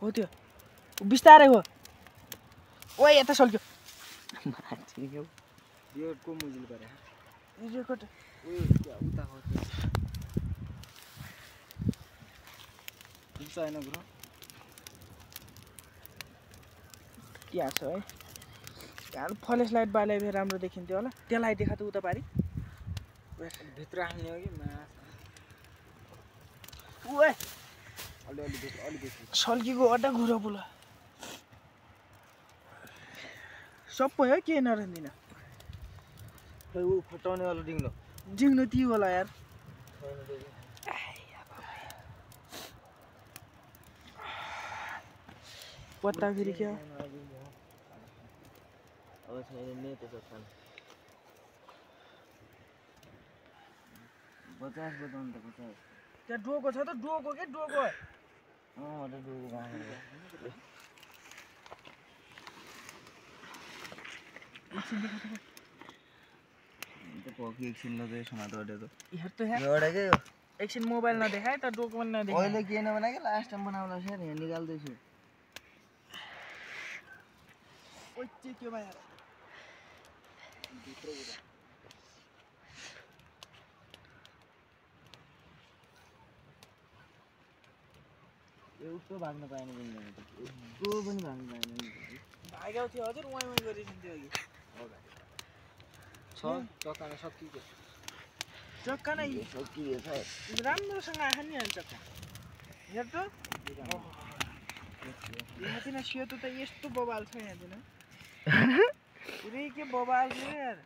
हो त्यो बिस्तारै हो ओए यता सल्क्यो मान्छे के रेकर्डको मुजिल गरे रेकर्ड ओए क्या उता हो हुन्छ हैन ब्रो त्यहाँ छ है त्यहाँ फ्लैश लाइट बाले फेरि राम्रो देखिन्थ्यो होला त्यसलाई देखा त उता पारी भित्र हाल्ने हो कि मास ओए अलि भित्र सल्कीको अड्डा घुरो पुला सबै है के नरहँदिन खै ऊ फटाउने वाला डिङ्लो जिङ्नु ती होला यार पत्ता फेरि क्या अब छैन नि त्यसो खान 50 बताउनु त 50 त्यहाँ डोको छ त डोको के डोको मतलब डोको गाउँमा तो पॉकी एकछिन लगे समातो अड्डे तो हेर त यहाँ एउटा के एकछिन मोबाइल नदेखाए त डोको पनि नदेखाए अहिले के नबना के लास्ट टाइम बनाउला सर यहाँ निकाल्दै छु ओइ के भयो यार भित्र उता एउटा भाग्न पाएन जिन्दगी त को पनि भाग्न पाएन भाग्याउ थियो हजुर वाइ गरिदिन्थ्यो अघि छ चक्कामा सकियो चक्का नै सकिएछ राम्रोसँग आएन नि अनि चक्का हेर त यहाँ दिन सेतो त यस्तो बबाल छ यहाँ दिन पुरै के बबाल छ यार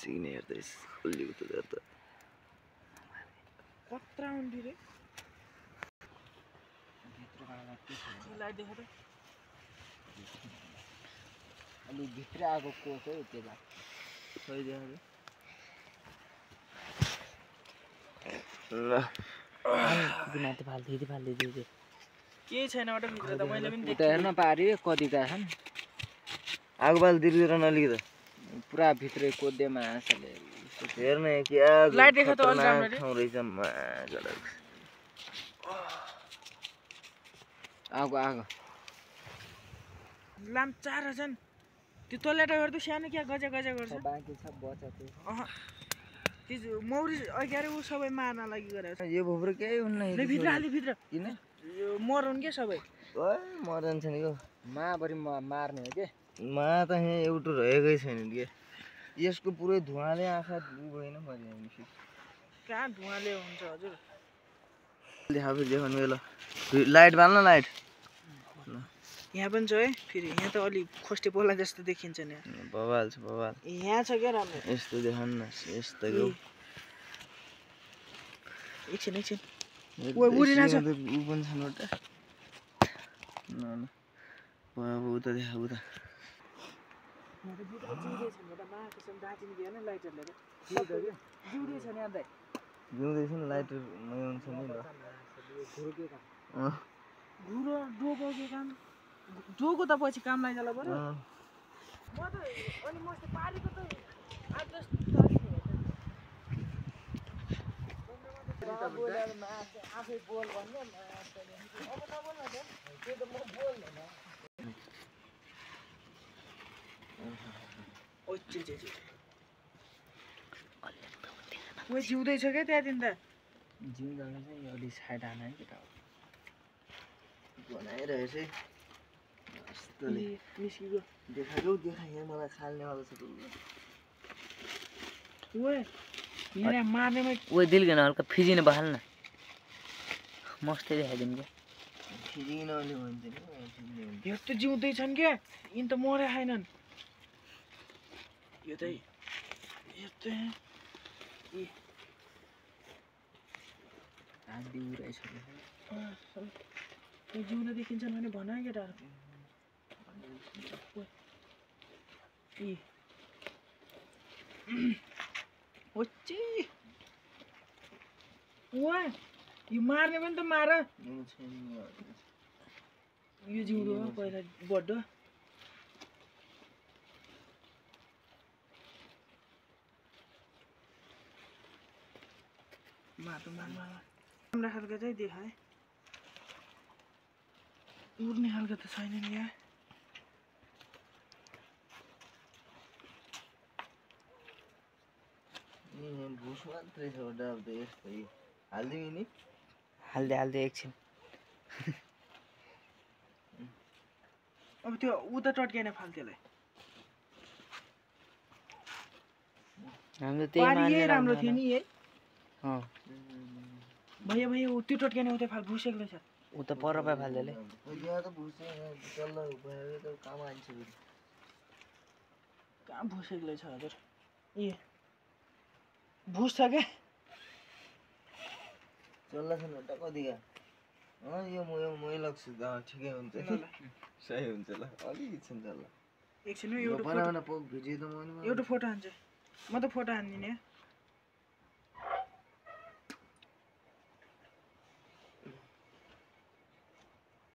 सिग्ने हेर्दैछ अलि उता हेर त कत्रा हुन्थ्यो रे लाइट देखा त अलि भित्र आएको कोक है त्यता सही देखा ल माथि फाल्दै केही छैन एउटा भित्र त मैले पनि उता हेर्न पाऱ्यो कति त छन् आगो बाल दिर्दिर नलिकता पुरा भित्रै कोद्दे माछाले हेर्न क्या लाइट देखा त अलि राम्ररी ठाउँ रहेछ मागला आगो लाम 4000 त्यो तलेटा गर्दा सानो क्या गजा गजा गर्छ बाँकी छ बचा त्यो त्यो मौरी अगाडि ऊ सबै मार्न लागि गरेको यो भोब्रो केही हुन्न छ भित्र हालि भित्र किन मरौन् के सबै ओए मरन्छ नि यो माभरि मार्ने हो के मा त यहाँ एउटा रहेकै छैन के यसको पुरै धुवाले आँखा गएन मर्यो कहाँ धुवाले हुन्छ हजुर देखा फेरि देखाउनु ल लाइट बाल्न लाइट यहाँ पनि छ है फेरि यहाँ त अलि खोस्टे पोला जस्तो देखिन्छ नि बवाल छ बवाल यहाँ छ क्या राम्रो यस्तो देखाउनु न यस्तो एकछिन ऊ पनि छन् एउटा अब उता देखा उता जिउँदैछ नि लाइट हुन्छ नि ल घुरो डोको के काम डोको त पछि काम लाग्छ बरु म त अनि म पारेको त आफै बोल भन्ने अब नबोल न त्यो त म बोल्दैन ओ जिउँदैछ क्या त्यहाँदेखि त जिउँदामा चाहिँ अलि साइड हान है केटा बनाइरहेछ है निस्किगयो देखाएको देखा यहाँ मलाई खाल्नेवाला छ ओए यहाँ मार्नेमा ओ दिलगन हल्का फिजिन बहाल न मस्तै देखाइदिनु क्या फिजिन अलि भन्छ नि यो त जिउँदैछन् क्या यिन त मरे छैनन् यो त आदि उराइछ त्यो जिउन देखिन्छन् भने भन केटाहरू यो मार्ने पनि त मार यो जिउँदो हो पहिला बड्डो माटो राम्रो खालको चाहिँ देखाए उड्ने खालको त छैन नि यहाँ भुस मात्रै छ डाब त यस्तै हालिदिउँ नि हाल्दै एकछिन अब त्यो उता टट्केन फाल त्यसलाई हाम्रो त्यही पानी मान्ने यही राम्रो थियो नि है अँ भैया भैया ऊ त्यो टट्केन उता फाल भुसेक्लै छ ऊ त पर पाइ फाल्दैले यहाँ त भुस चल्ला भयो त काम आन्छ कहाँ भुसेक्लै छ हजुर ए भुस छ क्या चल्ला छैन त कतिका यो मै लाग्छु ठिकै हुन्छ सही हुन्छ ल अलिकति छ चल्ला एकछिन एउटा बनाउन पोक भिडियो त मैले फोटो हान्छु म त फोटो हान्दिनँ